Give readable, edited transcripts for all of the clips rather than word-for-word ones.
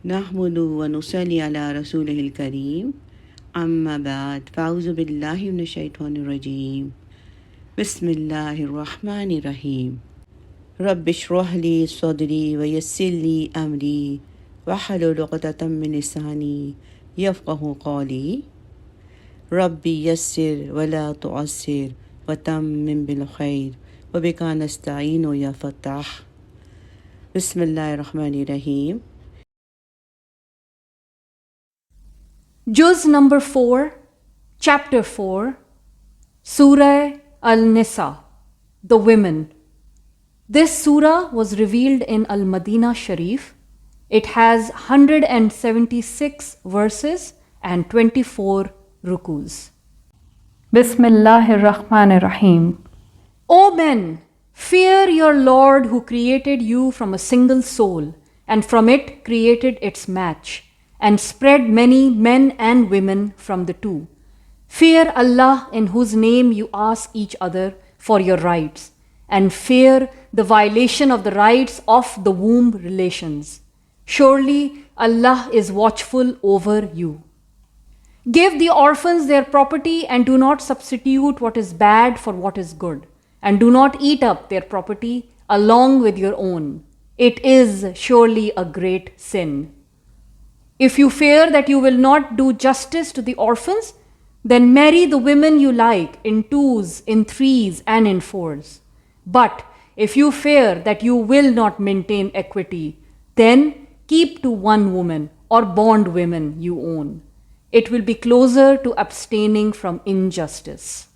نحمد ونصلي على رسوله الكريم أما بعد فأعوذ بالله من الشيطان الرجيم بسم الله الرحمن الرحيم رب اشرح لي صدري ويسر لي أمري واحلل عقدة من لساني يفقهوا قولي ربي يسر ولا تعسر وتمم بالخير وبك نستعين يا فتاح بسم الله الرحمن الرحيم. Juz number 4, chapter 4, Surah An Nisa, the women. This surah was revealed in Al-Madinah Sharif. It has 176 verses and 24 rukus. Bismillahir Rahmanir Rahim. O men, fear your Lord who created you from a single soul and from it created its match, and spread many men and women from the two. Fear Allah in whose name you ask each other for your rights, and fear the violation of the rights of the womb relations. Surely Allah is watchful over you. Give the orphans their property and do not substitute what is bad for what is good, and do not eat up their property along with your own. It is surely a great sin. If you fear that you will not do justice to the orphans, then marry the women you like in twos, in threes, and in fours. But if you fear that you will not maintain equity, then keep to one woman or bond women you own. It will be closer to abstaining from injustice.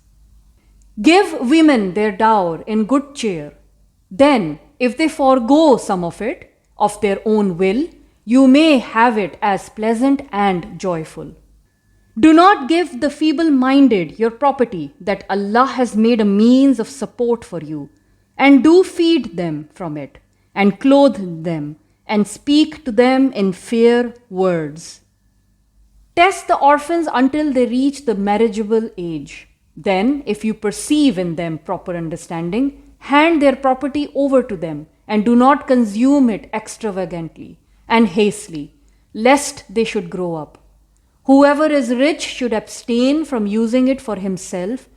Give women their dower in good cheer. Then, if they forego some of it, of their own will, you may have it as pleasant and joyful. Do not give the feeble-minded your property that Allah has made a means of support for you, and do feed them from it, and clothe them, and speak to them in fair words. Test the orphans until they reach the marriageable age. Then, if you perceive in them proper understanding, hand their property over to them, and do not consume it extravagantly and hastily, lest they should grow up. Whoever is rich should abstain from using it for himself,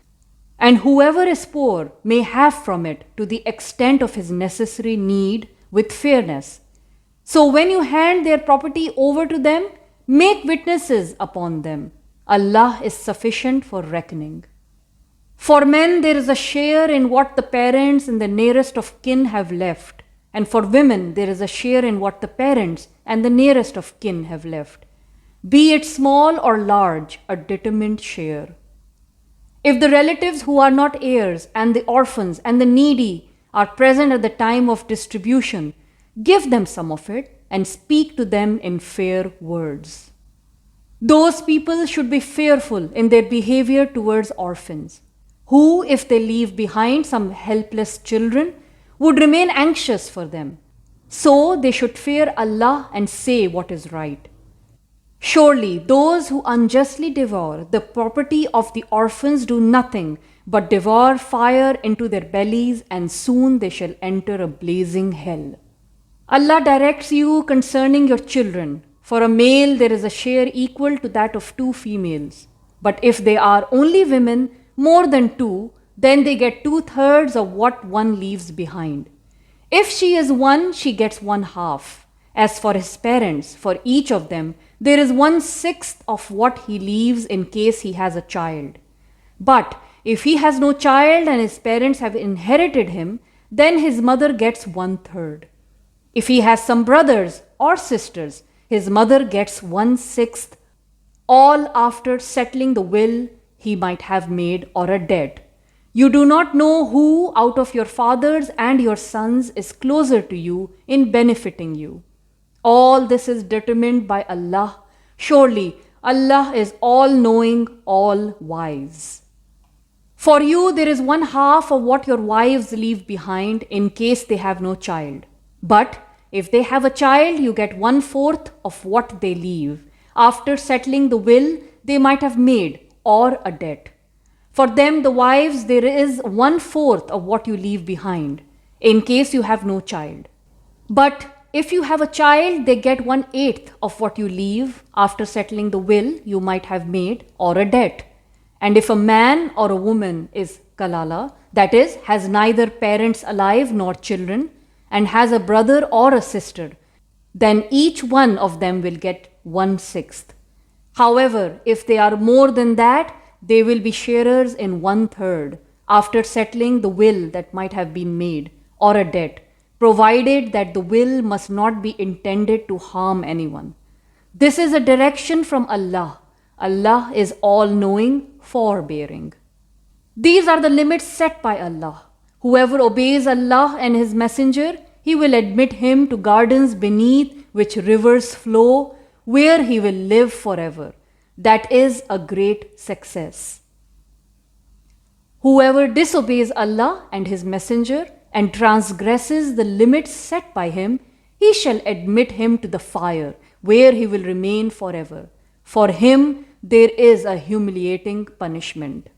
and whoever is poor may have from it to the extent of his necessary need with fairness. So when you hand their property over to them, make witnesses upon them. Allah is sufficient for reckoning. For men there is a share in what the parents and the nearest of kin have left, and for women there is a share in what the parents and the nearest of kin have left, be it small or large, a determined share. If the relatives who are not heirs and the orphans and the needy are present at the time of distribution, give them some of it and speak to them in fair words. Those people should be fearful in their behavior towards orphans, who, if they leave behind some helpless children, would remain anxious for them. So they should fear Allah and say what is right. Surely those who unjustly devour the property of the orphans do nothing but devour fire into their bellies, and soon they shall enter a blazing hell. Allah directs you concerning your children. For a male there is a share equal to that of two females. But if they are only women, more than two, then they get 2/3 of what one leaves behind. If she is one, she gets 1/2. As for his parents, for each of them, there is 1/6 of what he leaves in case he has a child. But if he has no child and his parents have inherited him, then his mother gets 1/3. If he has some brothers or sisters, his mother gets 1/6, all after settling the will he might have made or a debt. You do not know who out of your fathers and your sons is closer to you in benefiting you. All this is determined by Allah. Surely Allah is all-knowing, all-wise. For you there is 1/2 of what your wives leave behind in case they have no child. But if they have a child, you get 1/4 of what they leave, after settling the will they might have made or a debt. For them, the wives, there is 1/4 of what you leave behind, in case you have no child. But if you have a child, they get 1/8 of what you leave after settling the will you might have made or a debt. And if a man or a woman is kalala, that is, has neither parents alive nor children, and has a brother or a sister, then each one of them will get 1/6. However, if they are more than that, they will be sharers in 1/3 after settling the will that might have been made or a debt, provided that the will must not be intended to harm anyone. This is a direction from Allah. Allah is all-knowing, forbearing. These are the limits set by Allah. Whoever obeys Allah and His Messenger, He will admit him to gardens beneath which rivers flow, where he will live forever. That is a great success. Whoever disobeys Allah and His Messenger and transgresses the limits set by Him, He shall admit him to the fire, where he will remain forever. For him there is a humiliating punishment.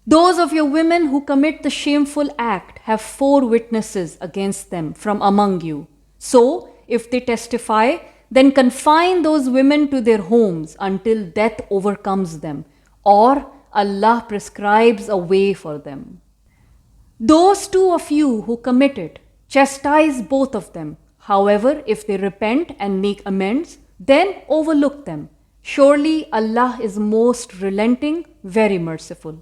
Those of your women who commit the shameful act have 4 witnesses against them from among you. So, if they testify, then confine those women to their homes until death overcomes them, or Allah prescribes a way for them. Those 2 of you who commit it, chastise both of them. However, if they repent and make amends, then overlook them. Surely Allah is most relenting, very merciful.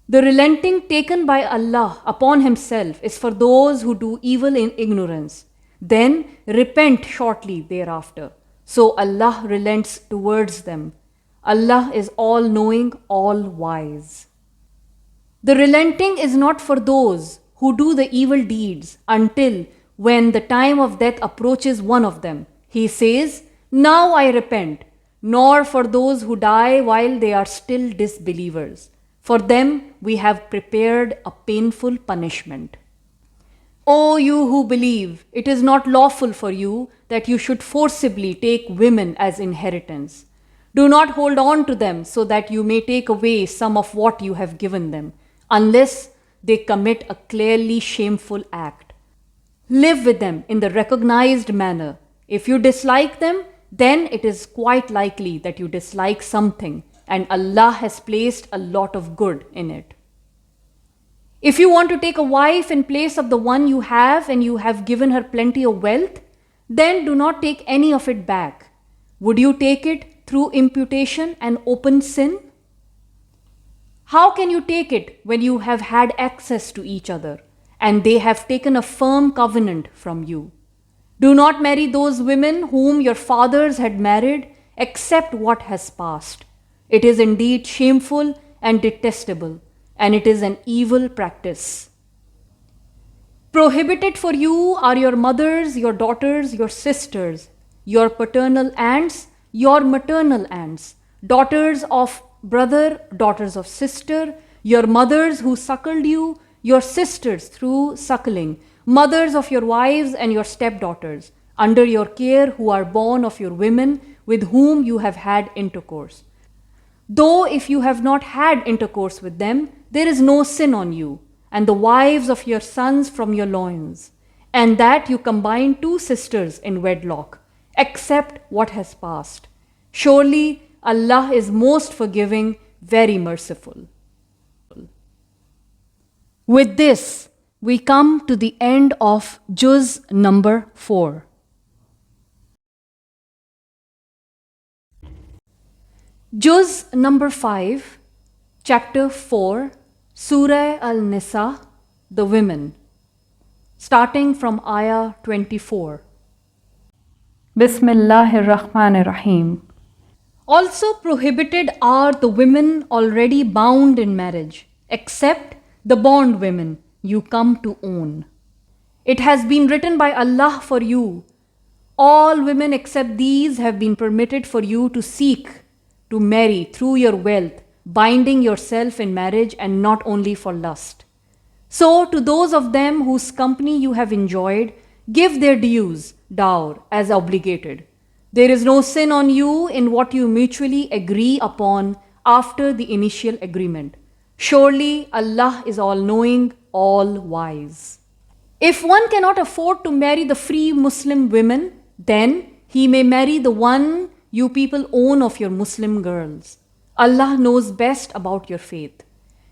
The relenting taken by Allah upon Himself is for those who do evil in ignorance. Then repent shortly thereafter. So Allah relents towards them. Allah is all-knowing, all-wise. The relenting is not for those who do the evil deeds until when the time of death approaches one of them. He says, "Now I repent," nor for those who die while they are still disbelievers. For them we have prepared a painful punishment. O you who believe, it is not lawful for you that you should forcibly take women as inheritance. Do not hold on to them so that you may take away some of what you have given them, unless they commit a clearly shameful act. Live with them in the recognized manner. If you dislike them, then it is quite likely that you dislike something, and Allah has placed a lot of good in it. If you want to take a wife in place of the one you have and you have given her plenty of wealth, then do not take any of it back. Would you take it through imputation and open sin? How can you take it when you have had access to each other and they have taken a firm covenant from you? Do not marry those women whom your fathers had married except what has passed. It is indeed shameful and detestable, and it is an evil practice. Prohibited for you are your mothers, your daughters, your sisters, your paternal aunts, your maternal aunts, daughters of brother, daughters of sister, your mothers who suckled you, your sisters through suckling, mothers of your wives and your stepdaughters, under your care who are born of your women with whom you have had intercourse. Though if you have not had intercourse with them, there is no sin on you, and the wives of your sons from your loins, and that you combine 2 sisters in wedlock, except what has passed. Surely Allah is most forgiving, very merciful. With this, we come to the end of Juz number 4. Juz number 5, chapter 4, Surah An Nisa, the women, starting from Ayah 24. Bismillahir Rahmanir Rahim. Also prohibited are the women already bound in marriage, except the bondwomen you come to own. It has been written by Allah for you. All women except these have been permitted for you to seek to marry through your wealth, binding yourself in marriage and not only for lust. So to those of them whose company you have enjoyed, give their dues, dower, as obligated. There is no sin on you in what you mutually agree upon after the initial agreement. Surely Allah is all-knowing, all-wise. If one cannot afford to marry the free Muslim women, then he may marry the one you people own of your Muslim girls. Allah knows best about your faith.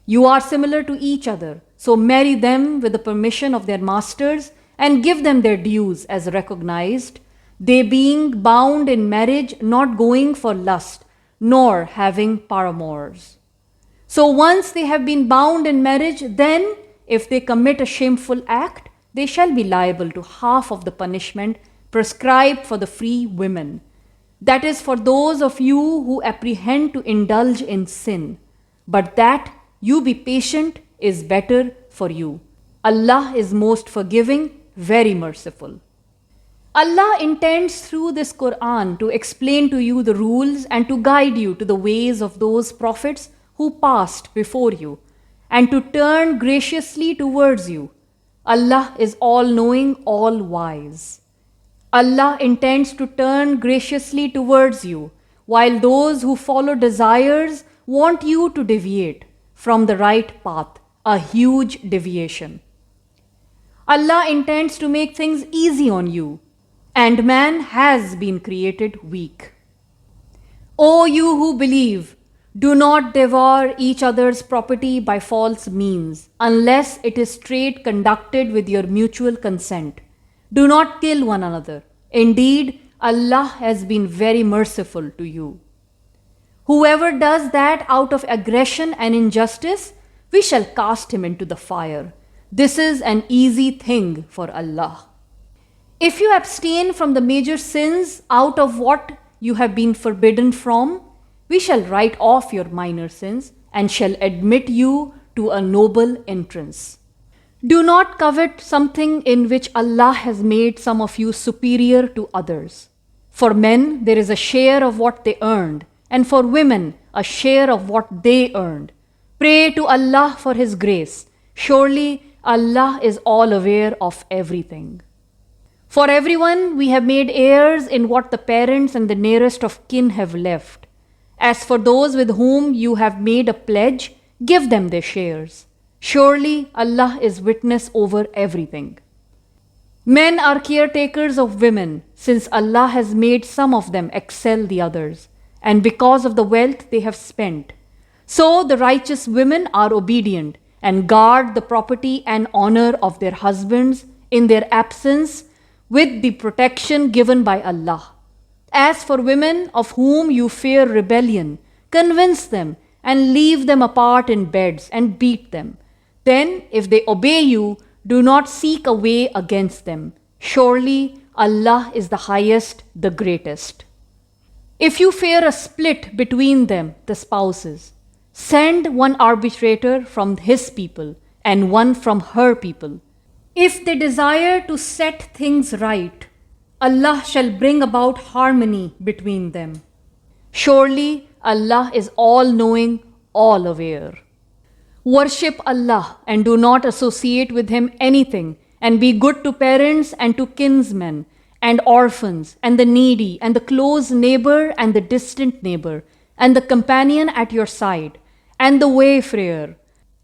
You are similar to each other, so marry them with the permission of their masters and give them their dues as recognized, they being bound in marriage, not going for lust, nor having paramours. So once they have been bound in marriage, then if they commit a shameful act, they shall be liable to half of the punishment prescribed for the free women. That is for those of you who apprehend to indulge in sin. But that you be patient is better for you. Allah is most forgiving, very merciful. Allah intends through this Quran to explain to you the rules and to guide you to the ways of those prophets who passed before you, and to turn graciously towards you. Allah is all-knowing, all-wise. Allah intends to turn graciously towards you, while those who follow desires want you to deviate from the right path, a huge deviation. Allah intends to make things easy on you, and man has been created weak. O you who believe, do not devour each other's property by false means, unless it is trade conducted with your mutual consent. Do not kill one another. Indeed, Allah has been very merciful to you. Whoever does that out of aggression and injustice, we shall cast him into the fire. This is an easy thing for Allah. If you abstain from the major sins out of what you have been forbidden from, we shall write off your minor sins and shall admit you to a noble entrance. Do not covet something in which Allah has made some of you superior to others. For men, there is a share of what they earned, and for women, a share of what they earned. Pray to Allah for His grace. Surely Allah is all aware of everything. For everyone, we have made heirs in what the parents and the nearest of kin have left. As for those with whom you have made a pledge, give them their shares. Surely Allah is witness over everything. Men are caretakers of women, since Allah has made some of them excel the others, and because of the wealth they have spent. So the righteous women are obedient and guard the property and honor of their husbands in their absence with the protection given by Allah. As for women of whom you fear rebellion, convince them and leave them apart in beds and beat them. Then, if they obey you, do not seek a way against them. Surely Allah is the highest, the greatest. If you fear a split between them, the spouses, send one arbitrator from his people and one from her people. If they desire to set things right, Allah shall bring about harmony between them. Surely Allah is all-knowing, all-aware. Worship Allah and do not associate with Him anything, and be good to parents and to kinsmen and orphans and the needy and the close neighbor and the distant neighbor and the companion at your side and the wayfarer,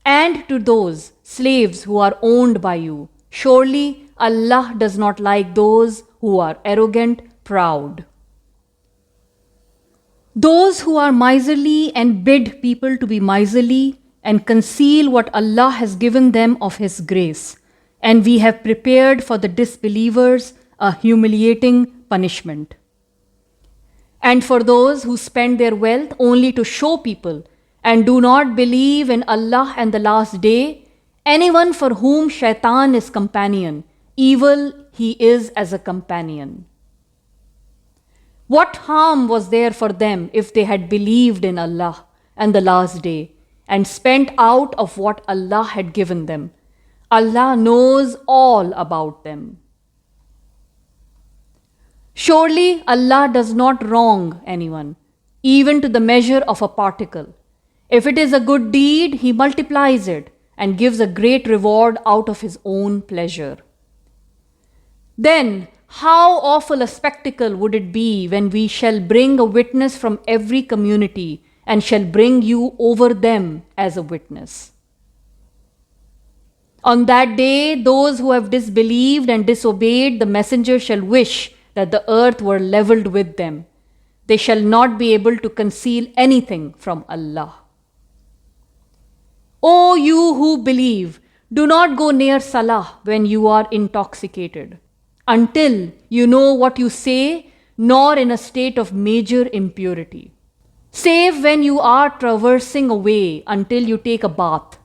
and to those slaves who are owned by you. Surely Allah does not like those who are arrogant, proud. Those who are miserly and bid people to be miserly and conceal what Allah has given them of His grace, and we have prepared for the disbelievers a humiliating punishment. And for those who spend their wealth only to show people and do not believe in Allah and the last day, anyone for whom shaitan is companion, evil he is as a companion. What harm was there for them if they had believed in Allah and the last day and spent out of what Allah had given them? Allah knows all about them. Surely Allah does not wrong anyone, even to the measure of a particle. If it is a good deed, He multiplies it and gives a great reward out of His own pleasure. Then, how awful a spectacle would it be when we shall bring a witness from every community and shall bring you over them as a witness. On that day, those who have disbelieved and disobeyed the messenger shall wish that the earth were leveled with them. They shall not be able to conceal anything from Allah. O you who believe, do not go near Salah when you are intoxicated, until you know what you say, nor in a state of major impurity, save when you are traversing a way until you take a bath.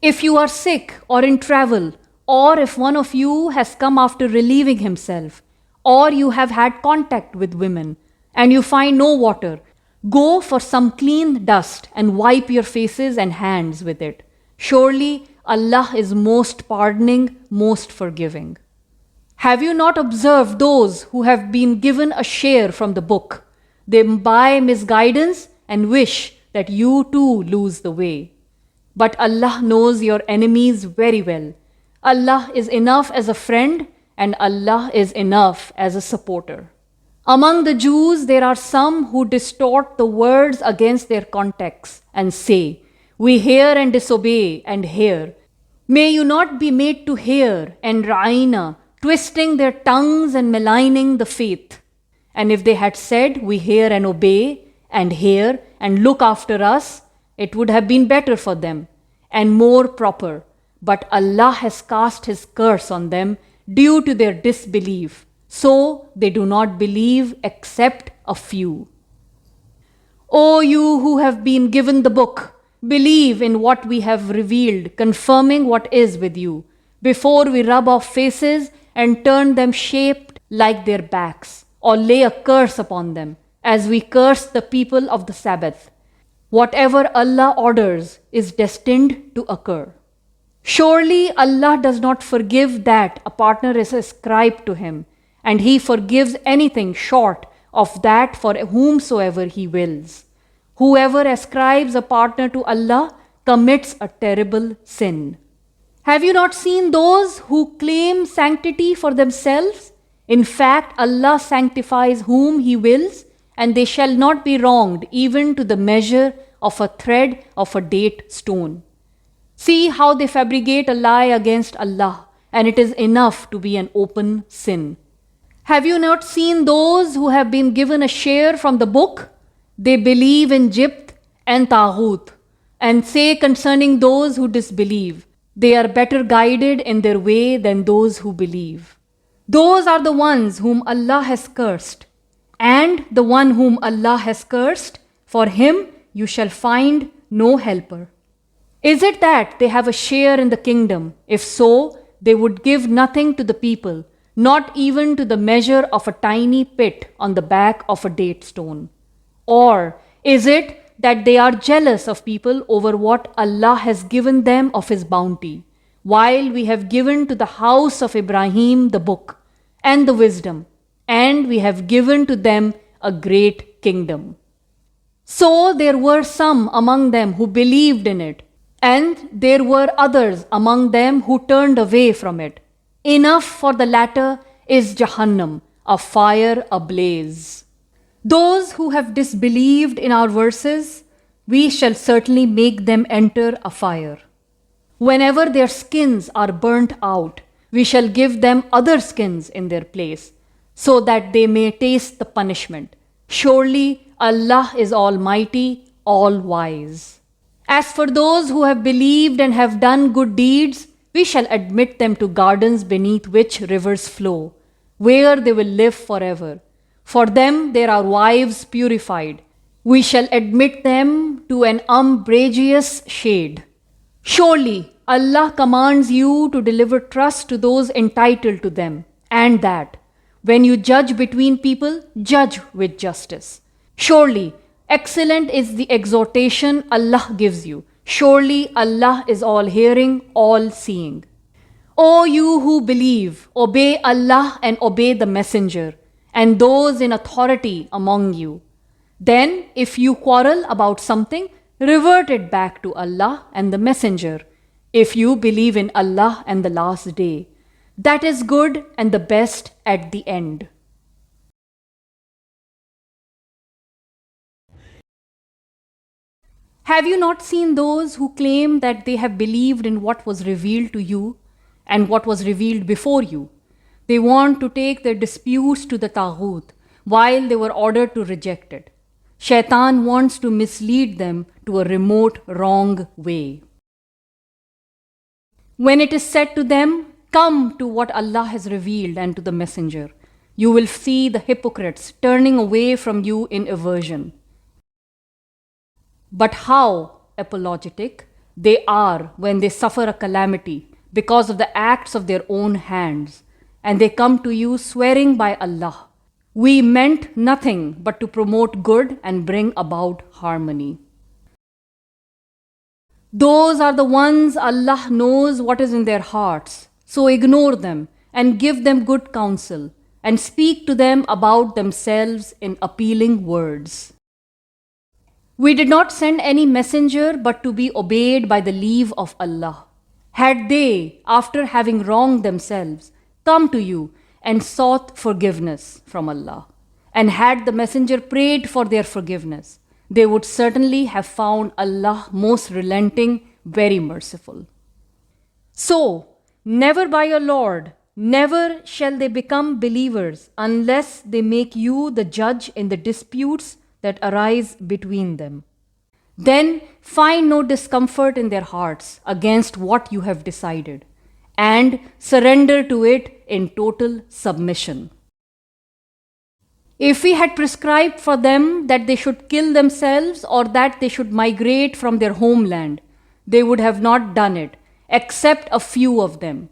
If you are sick or in travel, or if one of you has come after relieving himself, or you have had contact with women, and you find no water, go for some clean dust and wipe your faces and hands with it. Surely Allah is most pardoning, most forgiving. Have you not observed those who have been given a share from the book? They buy misguidance and wish that you too lose the way. But Allah knows your enemies very well. Allah is enough as a friend, and Allah is enough as a supporter. Among the Jews, there are some who distort the words against their context and say, "We hear and disobey and hear." May you not be made to hear and ra'ina, twisting their tongues and maligning the faith. And if they had said, "We hear and obey and hear and look after us," it would have been better for them and more proper. But Allah has cast His curse on them due to their disbelief, so they do not believe except a few. O you who have been given the book, believe in what we have revealed, confirming what is with you, before we rub off faces and turn them shaped like their backs, or lay a curse upon them, as we curse the people of the Sabbath. Whatever Allah orders is destined to occur. Surely Allah does not forgive that a partner is ascribed to Him, and He forgives anything short of that for whomsoever He wills. Whoever ascribes a partner to Allah commits a terrible sin. Have you not seen those who claim sanctity for themselves? In fact, Allah sanctifies whom He wills, and they shall not be wronged even to the measure of a thread of a date stone. See how they fabricate a lie against Allah, and it is enough to be an open sin. Have you not seen those who have been given a share from the book? They believe in Jibt and Taghut, and say concerning those who disbelieve, they are better guided in their way than those who believe. Those are the ones whom Allah has cursed, and the one whom Allah has cursed, for him you shall find no helper. Is it that they have a share in the kingdom? If so, they would give nothing to the people, not even to the measure of a tiny pit on the back of a date stone. Or is it that they are jealous of people over what Allah has given them of His bounty, while we have given to the house of Ibrahim the book and the wisdom, and we have given to them a great kingdom? So there were some among them who believed in it, and there were others among them who turned away from it. Enough for the latter is Jahannam, a fire ablaze. Those who have disbelieved in our verses, we shall certainly make them enter a fire. Whenever their skins are burnt out, we shall give them other skins in their place, so that they may taste the punishment. Surely Allah is Almighty, All-Wise. As for those who have believed and have done good deeds, we shall admit them to gardens beneath which rivers flow, where they will live forever. For them there are wives purified. We shall admit them to an umbrageous shade. Surely Allah commands you to deliver trust to those entitled to them, and that, when you judge between people, judge with justice. Surely excellent is the exhortation Allah gives you. Surely Allah is all-hearing, all-seeing. O you who believe, obey Allah and obey the Messenger, and those in authority among you. Then, if you quarrel about something, revert it back to Allah and the Messenger, if you believe in Allah and the last day. That is good and the best at the end. Have you not seen those who claim that they have believed in what was revealed to you and what was revealed before you? They want to take their disputes to the Taghut while they were ordered to reject it. Shaitan wants to mislead them to a remote wrong way. When it is said to them, "Come to what Allah has revealed and to the messenger," you will see the hypocrites turning away from you in aversion. But how apologetic they are when they suffer a calamity because of the acts of their own hands, and they come to you swearing by Allah, "We meant nothing but to promote good and bring about harmony." Those are the ones Allah knows what is in their hearts, so ignore them and give them good counsel and speak to them about themselves in appealing words. We did not send any messenger but to be obeyed by the leave of Allah. Had they, after having wronged themselves, come to you and sought forgiveness from Allah, and had the messenger prayed for their forgiveness, they would certainly have found Allah most relenting, very merciful. So, never by your Lord, never shall they become believers unless they make you the judge in the disputes that arise between them. Then find no discomfort in their hearts against what you have decided, and surrender to it in total submission. If we had prescribed for them that they should kill themselves or that they should migrate from their homeland, they would have not done it, except a few of them.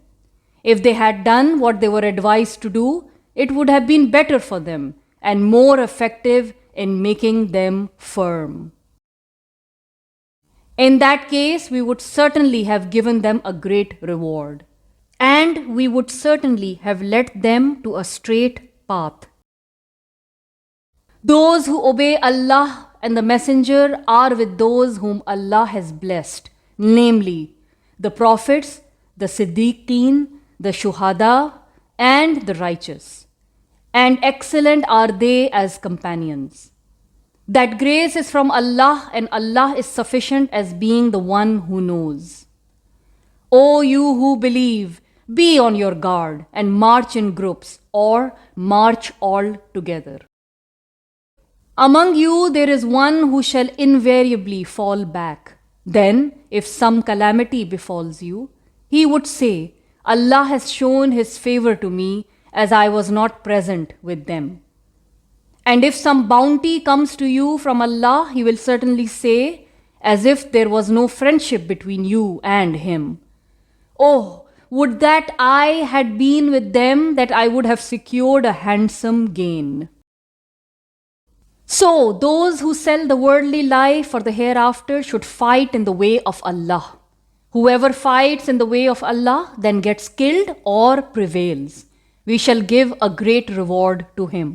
If they had done what they were advised to do, it would have been better for them and more effective in making them firm. In that case, we would certainly have given them a great reward, and we would certainly have led them to a straight path. Those who obey Allah and the Messenger are with those whom Allah has blessed, namely the prophets, the Siddiqeen, the Shuhada, and the righteous. And excellent are they as companions. That grace is from Allah, and Allah is sufficient as being the one who knows. O you who believe, be on your guard and march in groups or march all together. Among you there is one who shall invariably fall back. Then, if some calamity befalls you, he would say, "Allah has shown his favor to me as I was not present with them." And if some bounty comes to you from Allah, he will certainly say, as if there was no friendship between you and him, "Oh, would that I had been with them, that I would have secured a handsome gain." So, those who sell the worldly life for the hereafter should fight in the way of Allah. Whoever fights in the way of Allah then gets killed or prevails. We shall give a great reward to him.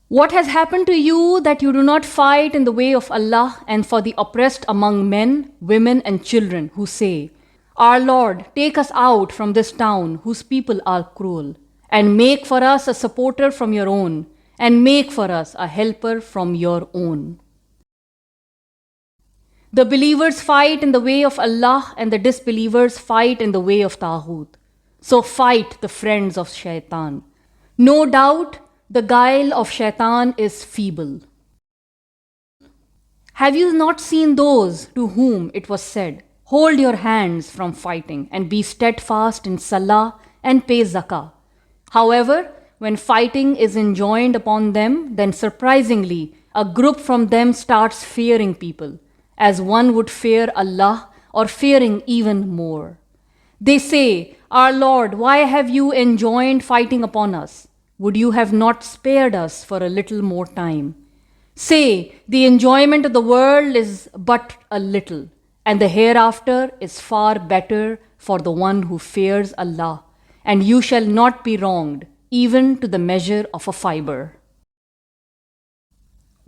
What has happened to you that you do not fight in the way of Allah and for the oppressed among men, women, and children who say, "Our Lord, take us out from this town whose people are cruel, and make for us a supporter from your own, and make for us a helper from your own." The believers fight in the way of Allah, and the disbelievers fight in the way of Taghut. So fight the friends of Shaitan. No doubt, the guile of Shaitan is feeble. Have you not seen those to whom it was said, "Hold your hands from fighting and be steadfast in salah and pay zakah"? However, when fighting is enjoined upon them, then surprisingly, a group from them starts fearing people, as one would fear Allah, or fearing even more. They say, "Our Lord, why have you enjoined fighting upon us? Would you have not spared us for a little more time?" Say, the enjoyment of the world is but a little, and the hereafter is far better for the one who fears Allah, and you shall not be wronged, even to the measure of a fiber.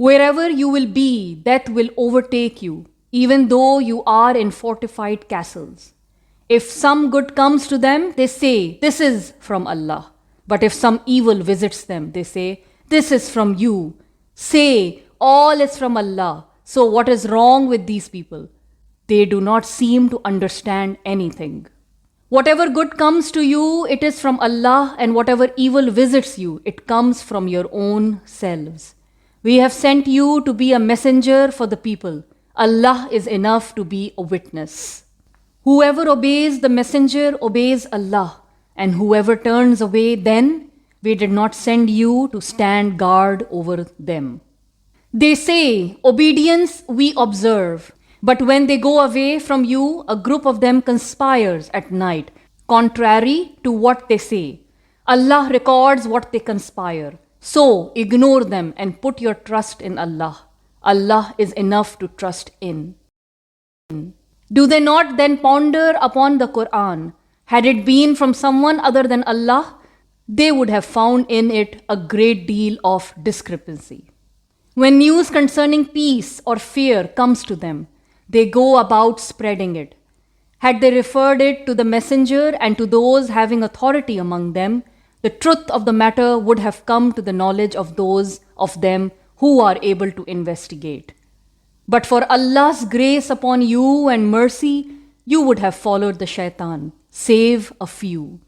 Wherever you will be, death will overtake you, even though you are in fortified castles. If some good comes to them, they say, "This is from Allah." But if some evil visits them, they say, "This is from you." Say, all is from Allah. So what is wrong with these people? They do not seem to understand anything. Whatever good comes to you, it is from Allah, and whatever evil visits you, it comes from your own selves. We have sent you to be a messenger for the people. Allah is enough to be a witness. Whoever obeys the messenger obeys Allah, and whoever turns away, then we did not send you to stand guard over them. They say, obedience we observe, but when they go away from you, a group of them conspires at night, contrary to what they say. Allah records what they conspire. So ignore them and put your trust in Allah. Allah is enough to trust in. Do they not then ponder upon the Quran? Had it been from someone other than Allah, they would have found in it a great deal of discrepancy. When news concerning peace or fear comes to them, they go about spreading it. Had they referred it to the messenger and to those having authority among them, the truth of the matter would have come to the knowledge of those of them who are able to investigate. But for Allah's grace upon you and mercy, you would have followed the shaitan, save a few.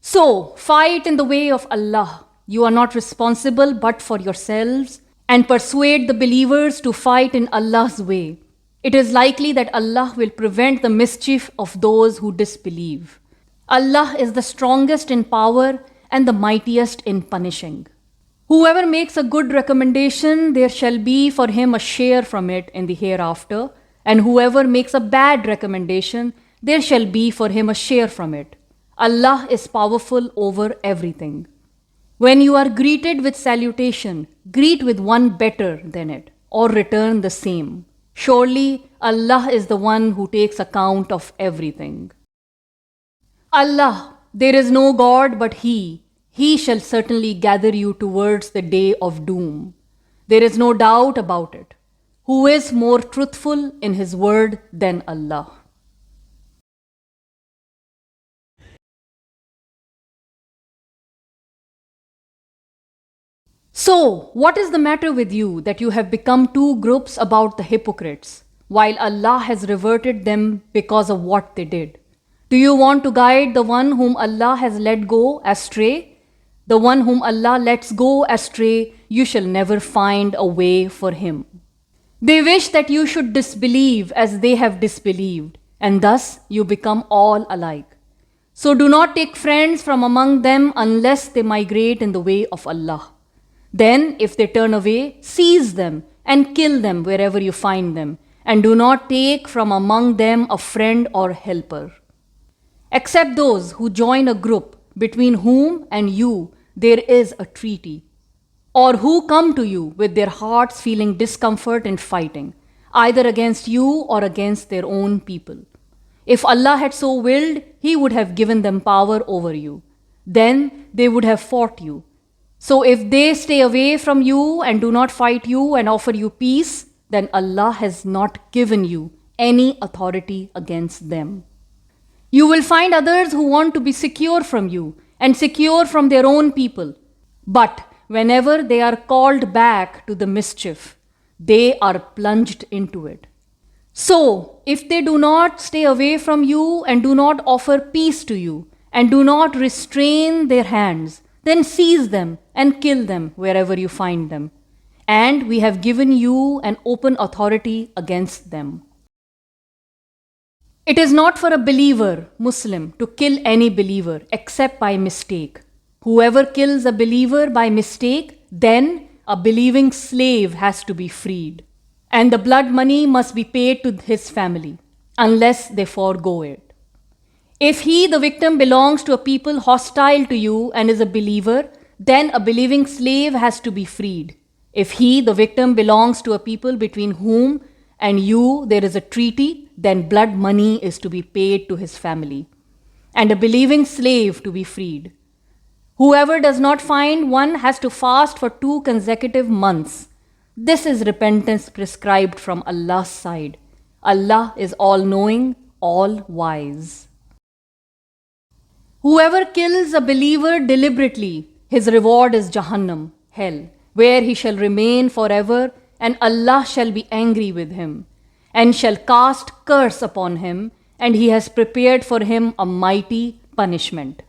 So, fight in the way of Allah. You are not responsible but for yourselves, and persuade the believers to fight in Allah's way. It is likely that Allah will prevent the mischief of those who disbelieve. Allah is the strongest in power and the mightiest in punishing. Whoever makes a good recommendation, there shall be for him a share from it in the hereafter, and whoever makes a bad recommendation, there shall be for him a share from it. Allah is powerful over everything. When you are greeted with salutation, greet with one better than it, or return the same. Surely Allah is the one who takes account of everything. Allah, there is no God but He. He shall certainly gather you towards the day of doom. There is no doubt about it. Who is more truthful in His word than Allah? So, what is the matter with you that you have become two groups about the hypocrites, while Allah has reverted them because of what they did? Do you want to guide the one whom Allah has let go astray? The one whom Allah lets go astray, you shall never find a way for him. They wish that you should disbelieve as they have disbelieved, and thus you become all alike. So do not take friends from among them unless they migrate in the way of Allah. Then, if they turn away, seize them and kill them wherever you find them, and do not take from among them a friend or helper. Except those who join a group between whom and you there is a treaty, or who come to you with their hearts feeling discomfort in fighting, either against you or against their own people. If Allah had so willed, He would have given them power over you. Then they would have fought you. So if they stay away from you and do not fight you and offer you peace, then Allah has not given you any authority against them. You will find others who want to be secure from you and secure from their own people. But whenever they are called back to the mischief, they are plunged into it. So, if they do not stay away from you and do not offer peace to you and do not restrain their hands, then seize them and kill them wherever you find them. And we have given you an open authority against them. It is not for a believer, Muslim, to kill any believer except by mistake. Whoever kills a believer by mistake, then a believing slave has to be freed. And the blood money must be paid to his family, unless they forego it. If he, the victim, belongs to a people hostile to you and is a believer, then a believing slave has to be freed. If he, the victim, belongs to a people between whom and you there is a treaty, then blood money is to be paid to his family, and a believing slave to be freed. Whoever does not find one has to fast for 2 consecutive months. This is repentance prescribed from Allah's side. Allah is all-knowing, all-wise. Whoever kills a believer deliberately, his reward is Jahannam, hell, where he shall remain forever, and Allah shall be angry with him, and shall cast curse upon him, and he has prepared for him a mighty punishment.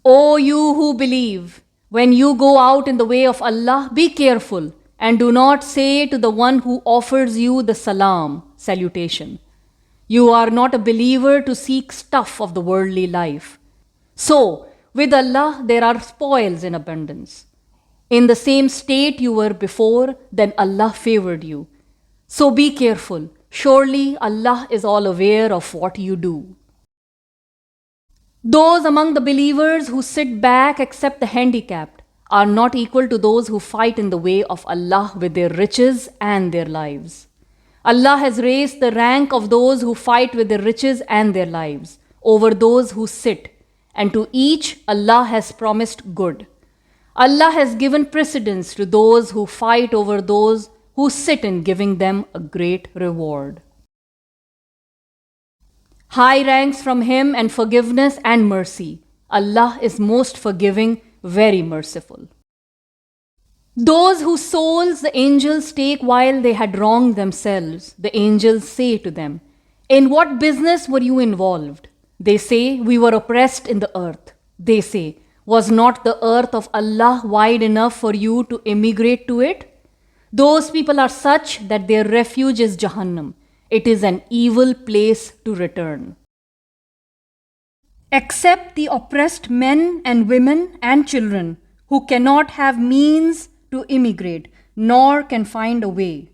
O you who believe, when you go out in the way of Allah, be careful, and do not say to the one who offers you the salam, salutation, "You are not a believer to seek stuff of the worldly life." So, with Allah there are spoils in abundance. In the same state you were before, then Allah favored you. So be careful. Surely Allah is all aware of what you do. Those among the believers who sit back except the handicapped are not equal to those who fight in the way of Allah with their riches and their lives. Allah has raised the rank of those who fight with their riches and their lives over those who sit, and to each Allah has promised good. Allah has given precedence to those who fight over those who sit in giving them a great reward. High ranks from Him and forgiveness and mercy. Allah is most forgiving, very merciful. Those whose souls the angels take while they had wronged themselves, the angels say to them, "In what business were you involved?" They say, "We were oppressed in the earth." They say, "Was not the earth of Allah wide enough for you to emigrate to it?" Those people are such that their refuge is Jahannam. It is an evil place to return. Except the oppressed men and women and children who cannot have means to immigrate, nor can find a way.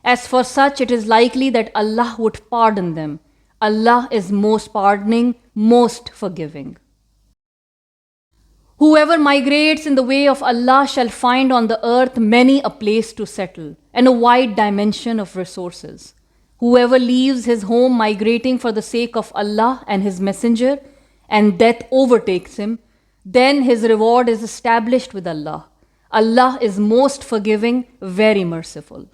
As for such, it is likely that Allah would pardon them. Allah is most pardoning, most forgiving. Whoever migrates in the way of Allah shall find on the earth many a place to settle and a wide dimension of resources. Whoever leaves his home migrating for the sake of Allah and His Messenger, and death overtakes him, then his reward is established with Allah. Allah is most forgiving, very merciful.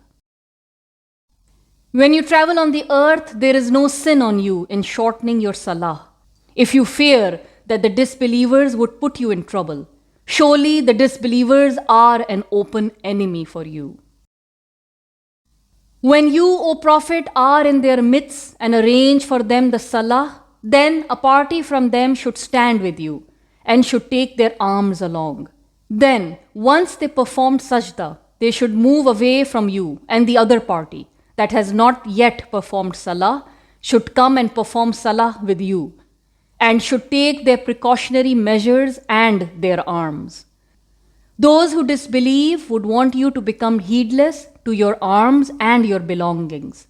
When you travel on the earth, there is no sin on you in shortening your salah. If you fear that the disbelievers would put you in trouble, surely the disbelievers are an open enemy for you. When you, O Prophet, are in their midst and arrange for them the salah, then a party from them should stand with you and should take their arms along. Then, once they performed sajda, they should move away from you, and the other party that has not yet performed salah should come and perform salah with you, and should take their precautionary measures and their arms. Those who disbelieve would want you to become heedless to your arms and your belongings,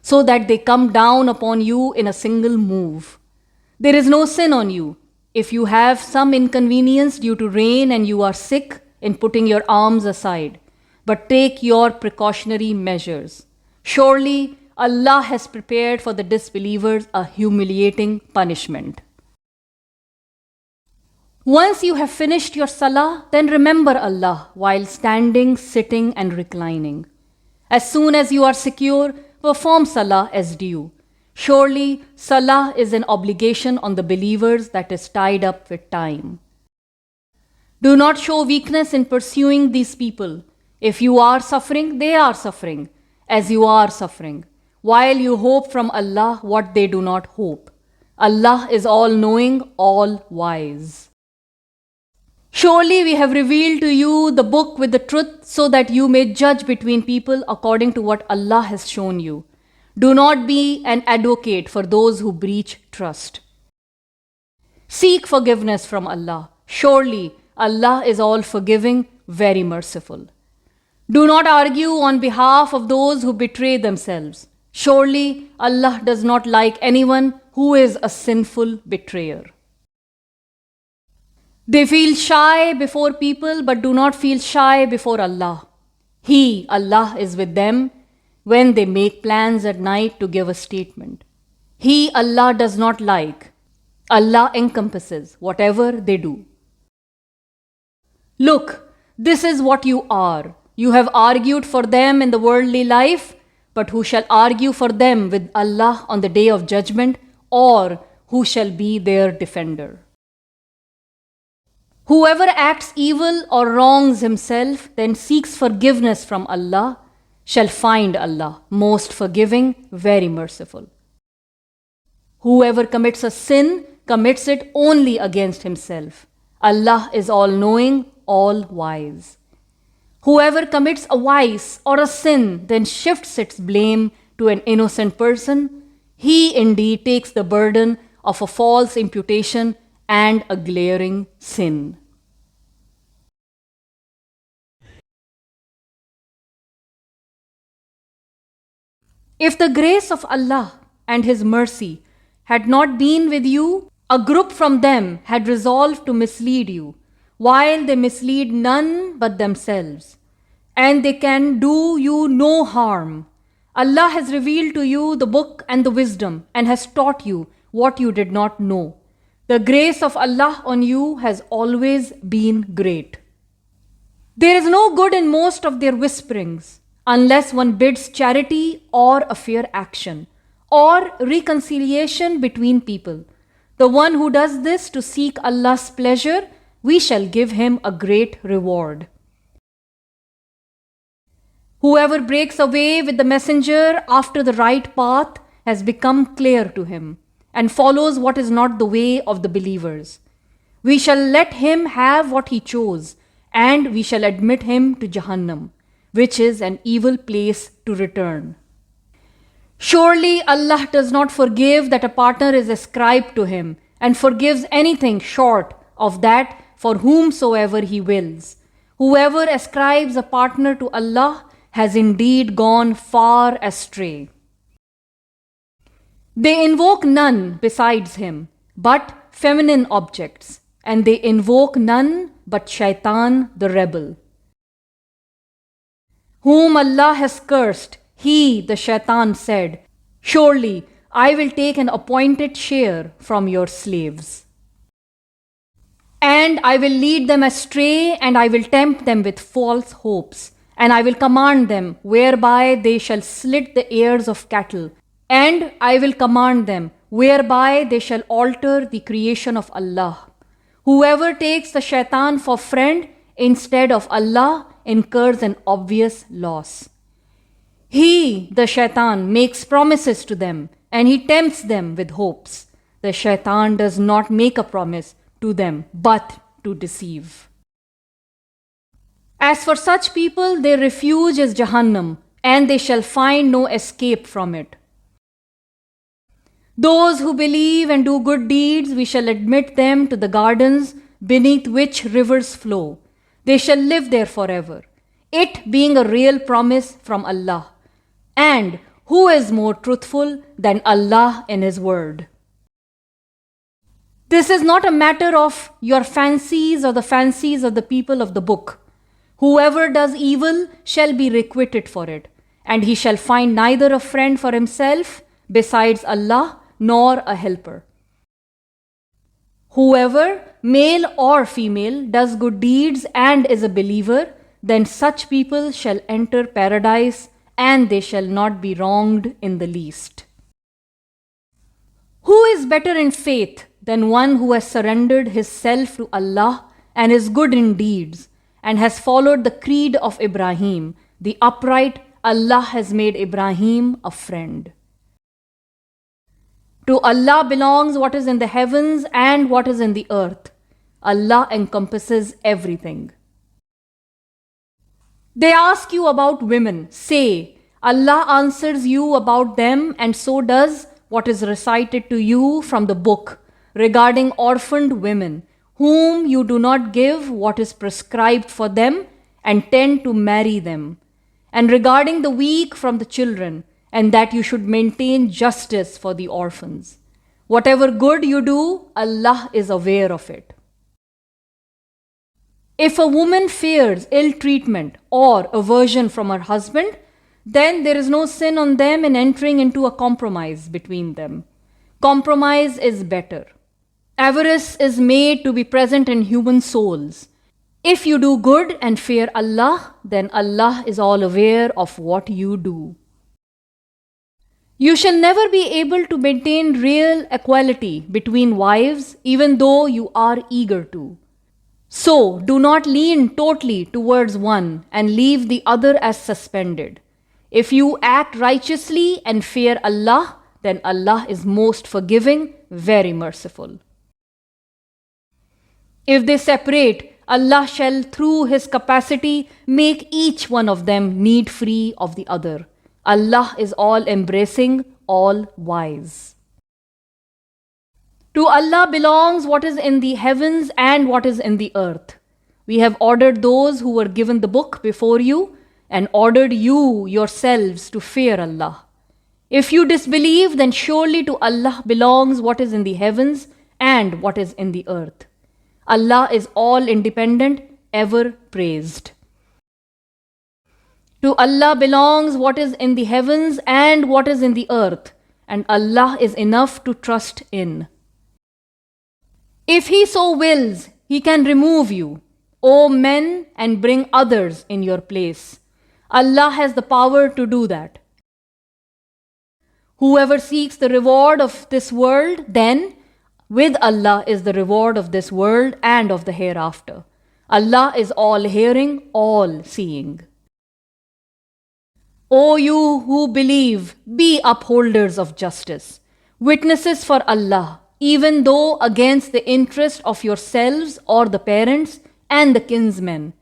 so that they come down upon you in a single move. There is no sin on you if you have some inconvenience due to rain and you are sick in putting your arms aside, but take your precautionary measures. Surely Allah has prepared for the disbelievers a humiliating punishment. Once you have finished your salah, then remember Allah while standing, sitting, and reclining. As soon as you are secure, perform salah as due. Surely salah is an obligation on the believers that is tied up with time. Do not show weakness in pursuing these people. If you are suffering, they are suffering, as you are suffering, while you hope from Allah what they do not hope. Allah is all-knowing, all-wise. Surely we have revealed to you the book with the truth so that you may judge between people according to what Allah has shown you. Do not be an advocate for those who breach trust. Seek forgiveness from Allah. Surely Allah is all forgiving, very merciful. Do not argue on behalf of those who betray themselves. Surely Allah does not like anyone who is a sinful betrayer. They feel shy before people but do not feel shy before Allah. He, Allah, is with them when they make plans at night to give a statement. He, Allah, does not like. Allah encompasses whatever they do. Look, this is what you are. You have argued for them in the worldly life, but who shall argue for them with Allah on the day of judgment, or who shall be their defender? Whoever acts evil or wrongs himself, then seeks forgiveness from Allah, shall find Allah most forgiving, very merciful. Whoever commits a sin, commits it only against himself. Allah is all-knowing, all-wise. Whoever commits a vice or a sin, then shifts its blame to an innocent person, he indeed takes the burden of a false imputation and a glaring sin. If the grace of Allah and His mercy had not been with you, a group from them had resolved to mislead you, while they mislead none but themselves, and they can do you no harm. Allah has revealed to you the book and the wisdom, and has taught you what you did not know. The grace of Allah on you has always been great. There is no good in most of their whisperings, unless one bids charity or a fair action, or reconciliation between people. The one who does this to seek Allah's pleasure, we shall give him a great reward. Whoever breaks away with the messenger after the right path has become clear to him, and follows what is not the way of the believers. We shall let him have what he chose, and we shall admit him to Jahannam, which is an evil place to return. Surely Allah does not forgive that a partner is ascribed to Him, and forgives anything short of that for whomsoever He wills. Whoever ascribes a partner to Allah has indeed gone far astray. They invoke none besides Him, but feminine objects, and they invoke none but Shaitan the rebel. Whom Allah has cursed, he, the Shaitan, said, "Surely I will take an appointed share from your slaves. And I will lead them astray, and I will tempt them with false hopes, and I will command them whereby they shall slit the ears of cattle, and I will command them whereby they shall alter the creation of Allah. Whoever takes the Shaitan for friend instead of Allah incurs an obvious loss. He, the Shaitan, makes promises to them, and he tempts them with hopes. The Shaitan does not make a promise to them, but to deceive. As for such people, their refuge is Jahannam, and they shall find no escape from it. Those who believe and do good deeds, we shall admit them to the gardens beneath which rivers flow. They shall live there forever, it being a real promise from Allah. And who is more truthful than Allah in His word? This is not a matter of your fancies or the fancies of the people of the book. Whoever does evil shall be requited for it, and he shall find neither a friend for himself besides Allah, nor a helper. Whoever, male or female, does good deeds and is a believer, then such people shall enter paradise, and they shall not be wronged in the least. Who is better in faith than one who has surrendered his self to Allah and is good in deeds, and has followed the creed of Ibrahim, the upright? Allah has made Ibrahim a friend. To Allah belongs what is in the heavens and what is in the earth. Allah encompasses everything. They ask you about women. Say, Allah answers you about them, and so does what is recited to you from the book regarding orphaned women, whom you do not give what is prescribed for them and tend to marry them, and regarding the weak from the children, and that you should maintain justice for the orphans. Whatever good you do, Allah is aware of it. If a woman fears ill treatment or aversion from her husband, then there is no sin on them in entering into a compromise between them. Compromise is better. Avarice is made to be present in human souls. If you do good and fear Allah, then Allah is all aware of what you do. You shall never be able to maintain real equality between wives, even though you are eager to. So do not lean totally towards one and leave the other as suspended. If you act righteously and fear Allah, then Allah is most forgiving, very merciful. If they separate, Allah shall through His capacity make each one of them need free of the other. Allah is all embracing, all wise. To Allah belongs what is in the heavens and what is in the earth. We have ordered those who were given the book before you and ordered you yourselves to fear Allah. If you disbelieve, then surely to Allah belongs what is in the heavens and what is in the earth. Allah is all independent, ever praised. To Allah belongs what is in the heavens and what is in the earth, and Allah is enough to trust in. If He so wills, He can remove you, O men, and bring others in your place. Allah has the power to do that. Whoever seeks the reward of this world, then with Allah is the reward of this world and of the hereafter. Allah is all hearing, all seeing. O you who believe, be upholders of justice, witnesses for Allah, even though against the interest of yourselves or the parents and the kinsmen.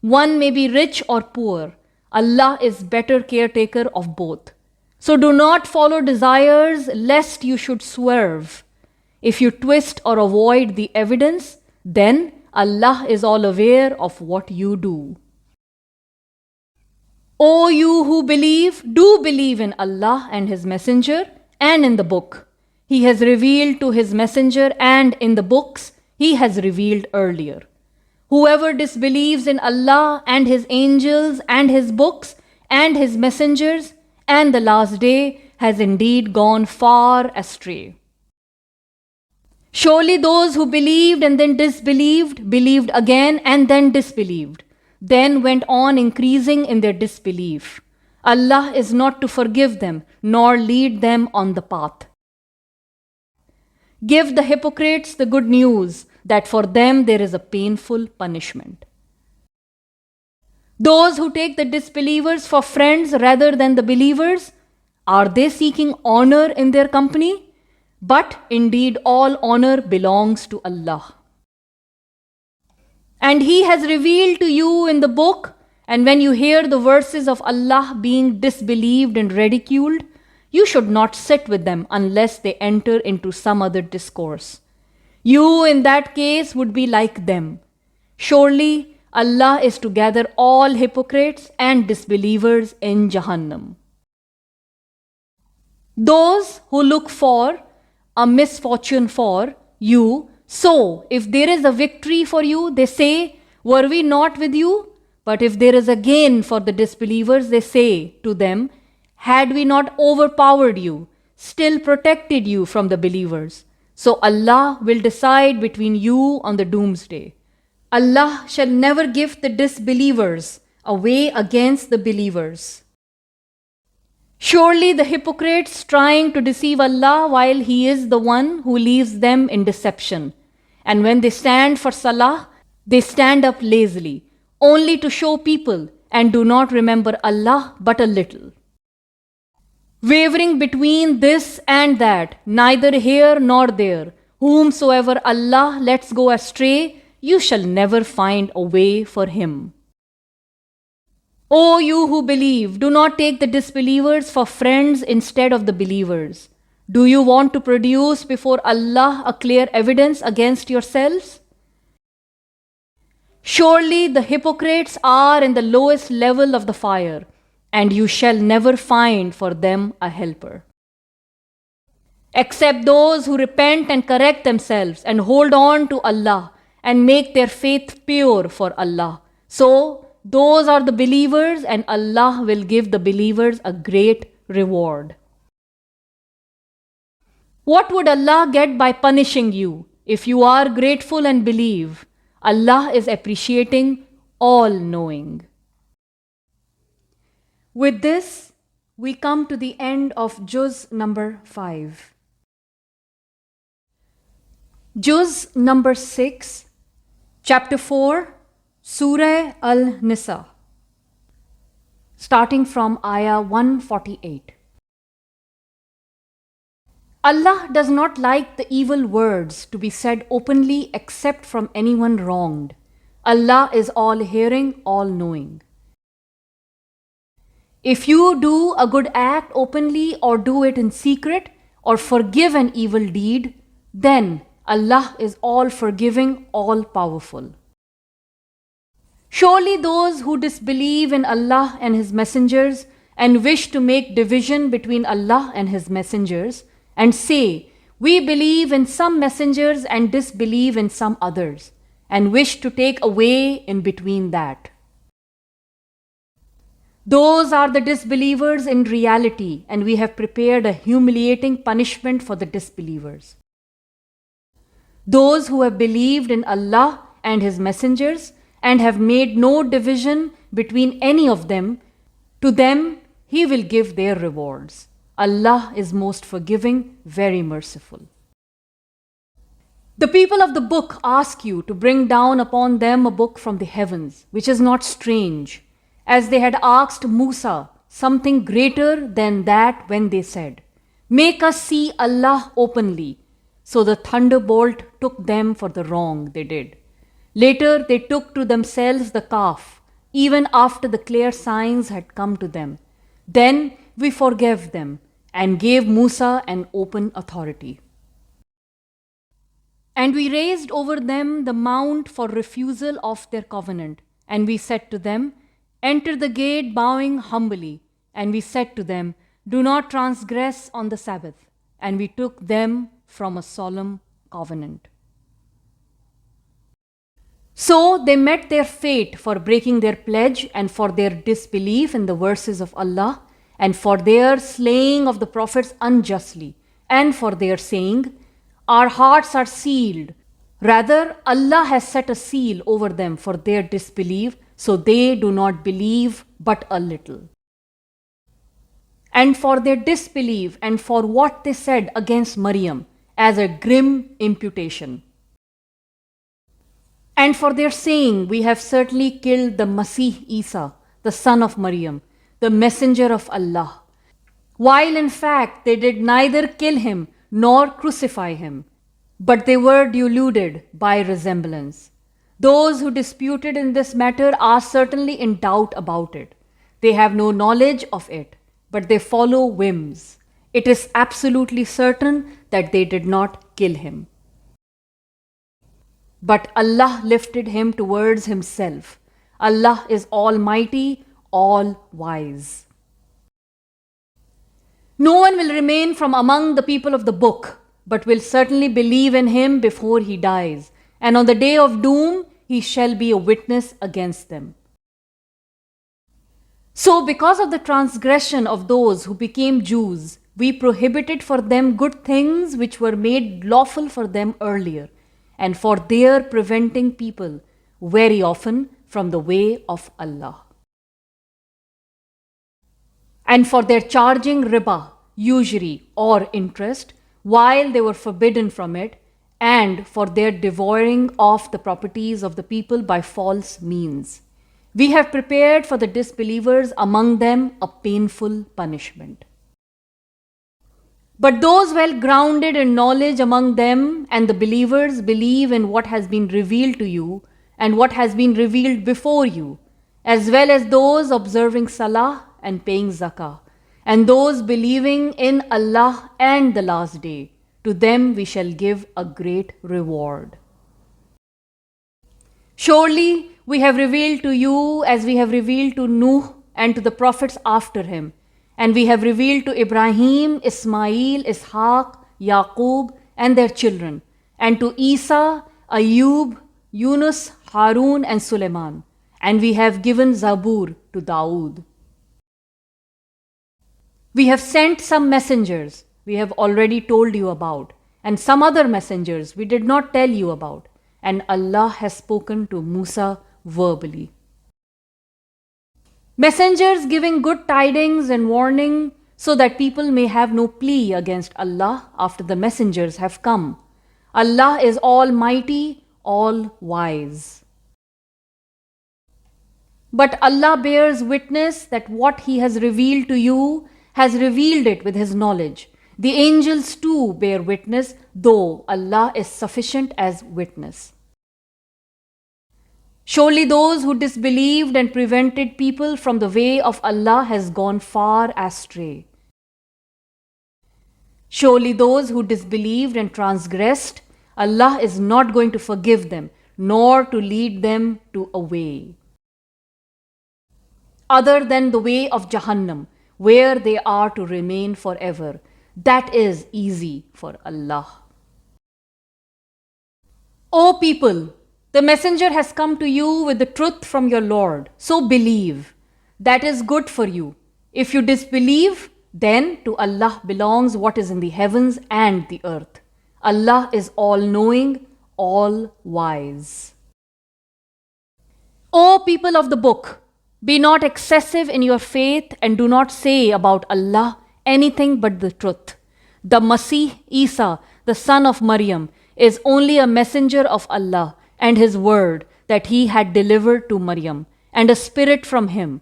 One may be rich or poor. Allah is better caretaker of both. So do not follow desires lest you should swerve. If you twist or avoid the evidence, then Allah is all aware of what you do. O you who believe, do believe in Allah and His Messenger and in the book He has revealed to His Messenger and in the books He has revealed earlier. Whoever disbelieves in Allah and His angels and His books and His messengers and the last day has indeed gone far astray. Surely those who believed and then disbelieved, believed again and then disbelieved, then went on increasing in their disbelief. Allah is not to forgive them nor lead them on the path. Give the hypocrites the good news that for them there is a painful punishment. Those who take the disbelievers for friends rather than the believers, are they seeking honor in their company? But indeed all honor belongs to Allah. And He has revealed to you in the book, and when you hear the verses of Allah being disbelieved and ridiculed, you should not sit with them unless they enter into some other discourse. You in that case would be like them. Surely Allah is to gather all hypocrites and disbelievers in Jahannam. Those who look for a misfortune for you, so if there is a victory for you, they say, were we not with you? But if there is a gain for the disbelievers, they say to them, had we not overpowered you, still protected you from the believers? So Allah will decide between you on the doomsday. Allah shall never give the disbelievers away against the believers. Surely the hypocrites trying to deceive Allah while He is the one who leaves them in deception. And when they stand for salah, they stand up lazily, only to show people and do not remember Allah but a little. Wavering between this and that, neither here nor there, whomsoever Allah lets go astray, you shall never find a way for him. O you who believe, do not take the disbelievers for friends instead of the believers. Do you want to produce before Allah a clear evidence against yourselves? Surely the hypocrites are in the lowest level of the fire, and you shall never find for them a helper. Except those who repent and correct themselves and hold on to Allah and make their faith pure for Allah. So, those are the believers, and Allah will give the believers a great reward. What would Allah get by punishing you if you are grateful and believe? Allah is appreciating, all-knowing. With this, we come to the end of Juz number 5. Juz number 6 Chapter 4, Surah An Nisa, starting from Ayah 148. Allah does not like the evil words to be said openly except from anyone wronged. Allah is all-hearing, all-knowing. If you do a good act openly or do it in secret or forgive an evil deed, then Allah is all-forgiving, all-powerful. Surely those who disbelieve in Allah and His messengers and wish to make division between Allah and His messengers and say, we believe in some messengers and disbelieve in some others, and wish to take a way in between that. Those are the disbelievers in reality, and we have prepared a humiliating punishment for the disbelievers. Those who have believed in Allah and His messengers and have made no division between any of them, to them He will give their rewards. Allah is most forgiving, very merciful. The people of the book ask you to bring down upon them a book from the heavens, which is not strange, as they had asked Musa something greater than that when they said, make us see Allah openly. So the thunderbolt took them for the wrong they did. Later they took to themselves the calf, even after the clear signs had come to them. Then we forgave them and gave Musa an open authority. And we raised over them the mount for refusal of their covenant. And we said to them, enter the gate bowing humbly. And we said to them, do not transgress on the Sabbath. And we took them from a solemn covenant. So they met their fate for breaking their pledge and for their disbelief in the verses of Allah and for their slaying of the prophets unjustly and for their saying, our hearts are sealed. Rather, Allah has set a seal over them for their disbelief, so they do not believe but a little. And for their disbelief and for what they said against Maryam as a grim imputation. And for their saying, we have certainly killed the Masih Isa, the son of Maryam, the messenger of Allah, while in fact they did neither kill him nor crucify him, but they were deluded by resemblance. Those who disputed in this matter are certainly in doubt about it. They have no knowledge of it, but they follow whims. It is absolutely certain that they did not kill him. But Allah lifted him towards Himself. Allah is Almighty, all-wise. No one will remain from among the people of the book, but will certainly believe in him before he dies, and on the day of doom he shall be a witness against them. So because of the transgression of those who became Jews, we prohibited for them good things which were made lawful for them earlier, and for their preventing people very often from the way of Allah. And for their charging riba, usury or interest, while they were forbidden from it, and for their devouring of the properties of the people by false means. We have prepared for the disbelievers among them a painful punishment. But those well grounded in knowledge among them and the believers believe in what has been revealed to you and what has been revealed before you, as well as those observing salah and paying zakah, and those believing in Allah and the last day. To them we shall give a great reward. Surely we have revealed to you as we have revealed to Nuh and to the prophets after him, and we have revealed to Ibrahim, Ismail, Ishaq, Yaqub and their children, and to Isa, Ayub, Yunus, Harun and Suleiman, and we have given Zabur to Dawood. We have sent some messengers we have already told you about, and some other messengers we did not tell you about, and Allah has spoken to Musa verbally. Messengers giving good tidings and warning so that people may have no plea against Allah after the messengers have come. Allah is Almighty, all wise. But Allah bears witness that what He has revealed to you has revealed it with His knowledge. The angels too bear witness, though Allah is sufficient as witness. Surely those who disbelieved and prevented people from the way of Allah has gone far astray. Surely those who disbelieved and transgressed, Allah is not going to forgive them, nor to lead them to a way other than the way of Jahannam, where they are to remain forever. That is easy for Allah. O people, the messenger has come to you with the truth from your Lord, so believe. That is good for you. If you disbelieve, then to Allah belongs what is in the heavens and the earth. Allah is all-knowing, all-wise. O people of the book, be not excessive in your faith and do not say about Allah anything but the truth. The Masih Isa, the son of Maryam, is only a messenger of Allah and His word that He had delivered to Maryam, and a spirit from Him.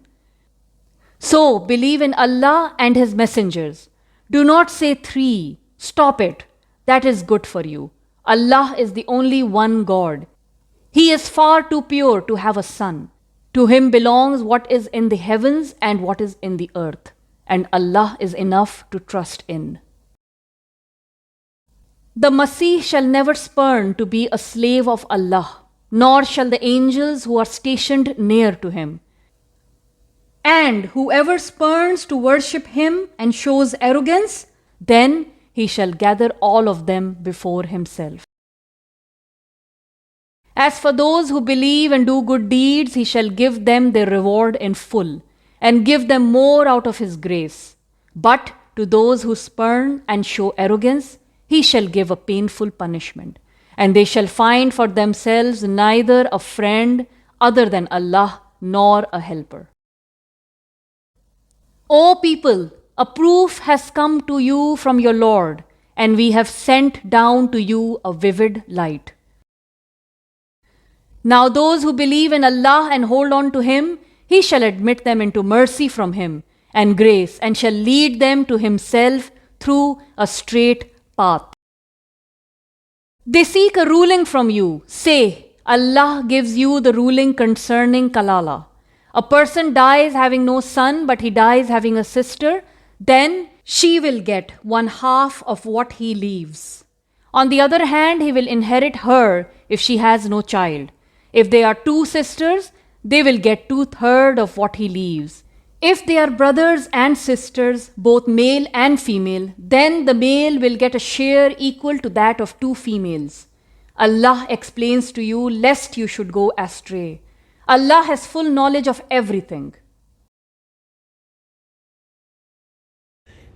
So believe in Allah and His messengers. Do not say 3. Stop it. That is good for you. Allah is the only one God. He is far too pure to have a son. To Him belongs what is in the heavens and what is in the earth, and Allah is enough to trust in. The Masih shall never spurn to be a slave of Allah, nor shall the angels who are stationed near to Him. And whoever spurns to worship Him and shows arrogance, then He shall gather all of them before Himself. As for those who believe and do good deeds, He shall give them their reward in full, and give them more out of His grace. But to those who spurn and show arrogance, He shall give a painful punishment, and they shall find for themselves neither a friend other than Allah nor a helper. O people, a proof has come to you from your Lord, and we have sent down to you a vivid light. Now those who believe in Allah and hold on to Him, He shall admit them into mercy from Him and grace, and shall lead them to Himself through a straight path. They seek a ruling from you. Say, Allah gives you the ruling concerning Kalala. A person dies having no son, but he dies having a sister, then she will get 1/2 of what he leaves. On the other hand, he will inherit her if she has no child. If they are 2 sisters, they will get 2/3 of what he leaves. If they are brothers and sisters, both male and female, then the male will get a share equal to that of 2 females. Allah explains to you lest you should go astray. Allah has full knowledge of everything.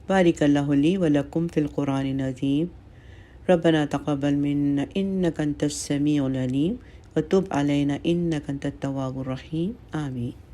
بارك الله لي ولكم في القرآن العظيم. ربنا تقبل منا إنك أنت السميع العليم وتب علينا إنك أنت التواب الرحيم. آمين.